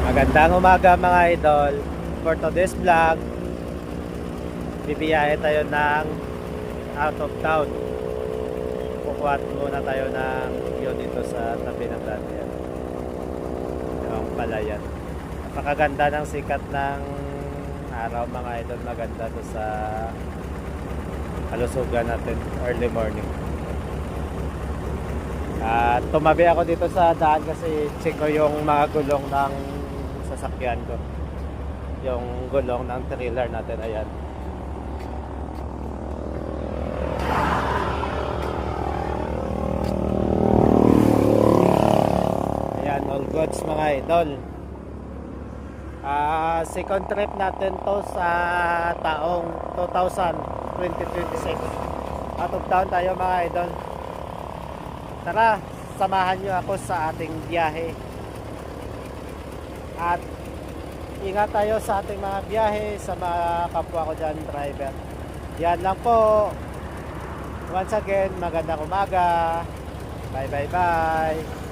Magandang umaga mga idol. For today's vlog, bibiyahe tayo ng out of town. Kukuha muna tayo ng view dito sa tabi ng Daniel. Yung palayan. Napakaganda ng sikat ng araw mga idol. Maganda to sa kalusugan natin early morning. At tumabi ako dito sa daan kasi check ko yung mga gulong ng sasakyan ko, yung gulong ng trailer natin. Ayan, ayan, all goods mga idol. Second trip natin to sa taong 2026. Out of town tayo mga idol. Tara, samahan nyo ako sa ating biyahe. At ingat tayo sa ating mga biyahe, sa mga kapwa ko dyan, driver. Yan lang po. Once again, magandang umaga. Bye bye bye.